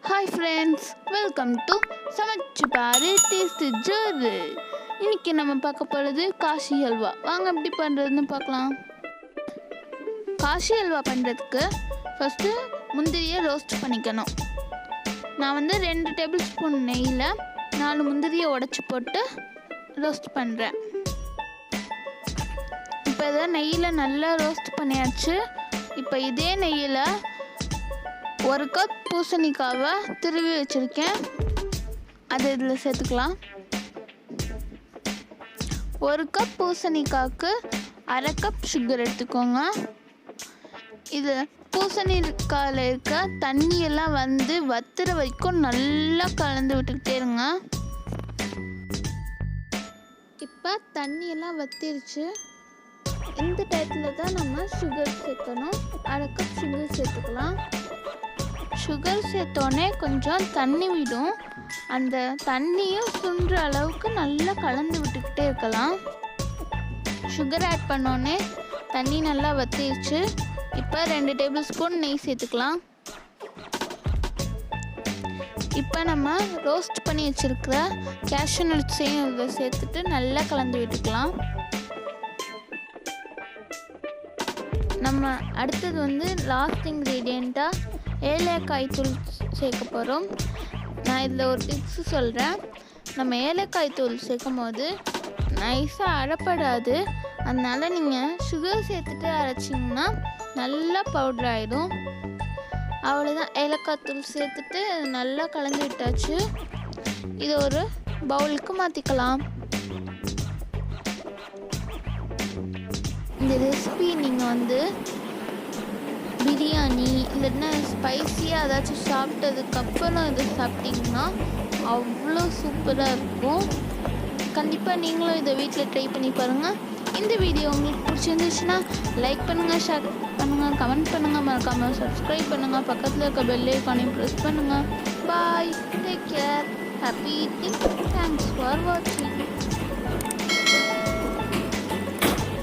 Hi friends, welcome to சமைச்சு பாரு taste ஜோரு. இன்னைக்கு நம்ம பார்க்க போகிறது காஷி ஹல்வா. வாங்க எப்படி பண்ணுறதுன்னு பார்க்கலாம். காஷி ஹல்வா பண்ணுறதுக்கு ஃபஸ்ட்டு முந்திரியை ரோஸ்ட் பண்ணிக்கணும். நான் 2 டேபிள் ஸ்பூன் நெய்யில் 4 முந்திரியை உடச்சி போட்டு ரோஸ்ட் பண்ணுறேன். இப்போ இதை நெய்யில் நல்லா ரோஸ்ட் பண்ணியாச்சு. இப்போ இதே நெய்யில் 1 கப் பூசணிக்காவை திருவி வச்சுருக்கேன், அதை இதில் சேர்த்துக்கலாம். 1 கப் பூசணிக்காய்க்கு 1/2 கப் சுகர் எடுத்துக்கோங்க. இது பூசணிக்காயில் இருக்க தண்ணியெல்லாம் வத்துற வரைக்கும் நல்லா கலந்து விட்டுக்கிட்டே இருங்க. இப்போ தண்ணியெல்லாம் வத்திருச்சு. இந்த டயத்தில் தான் நம்ம சுகர் சேர்க்கணும். 1/2 கப் சுகர் சேர்த்துக்கலாம். சுகர் சேர்த்தோடனே கொஞ்சம் தண்ணி விடும். அந்த தண்ணியும் சுண்டுற அளவுக்கு நல்லா கலந்து விட்டுக்கிட்டே இருக்கலாம். சுகர் ஆட் பண்ணோடனே தண்ணி நல்லா வத்திடுச்சு. இப்போ 2 டேபிள் ஸ்பூன் நெய் சேர்த்துக்கலாம். இப்போ நம்ம ரோஸ்ட் பண்ணி வச்சுருக்கிற கேஷ்யூ நட்ஸையும் இதை சேர்த்துட்டு நல்லா கலந்து விட்டுக்கலாம். நம்ம அடுத்தது லாஸ்ட் இன்க்ரீடியண்ட்டாக ஏலக்காய் தூள் சேர்க்க போகிறோம். நான் இதில் ஒரு டிப்ஸ் சொல்கிறேன். நம்ம ஏலக்காய் தூள் சேர்க்கும் போது நைஸாக அரைப்படாது. அதனால் நீங்கள் சுகர் சேர்த்துட்டு அரைச்சிங்கன்னா நல்லா பவுடர் ஆகிடும். அவ்வளோதான், ஏலக்காய் தூள் சேர்த்துட்டு நல்லா கலந்து விட்டாச்சு. இது ஒரு பவுலுக்கு மாற்றிக்கலாம். இந்த ரெசிபி நீங்கள் பிரியாணி இல்லைன்னா ஸ்பைஸியாக ஏதாச்சும் சாப்பிட்டதுக்கப்புறம் இதை சாப்பிட்டிங்கன்னா அவ்வளோ சூப்பராக இருக்கும். கண்டிப்பாக நீங்களும் இதை வீட்டில் ட்ரை பண்ணி பாருங்கள். இந்த வீடியோ உங்களுக்கு பிடிச்சிருந்துச்சுன்னா லைக் பண்ணுங்கள், ஷேர் பண்ணுங்கள், கமெண்ட் பண்ணுங்கள், மறக்காமல் சப்ஸ்கிரைப் பண்ணுங்கள், பக்கத்தில் இருக்க பெல் ஐகானையும் ப்ரெஸ் பண்ணுங்கள். Bye, take care, happy eating, thanks for வாட்சிங்.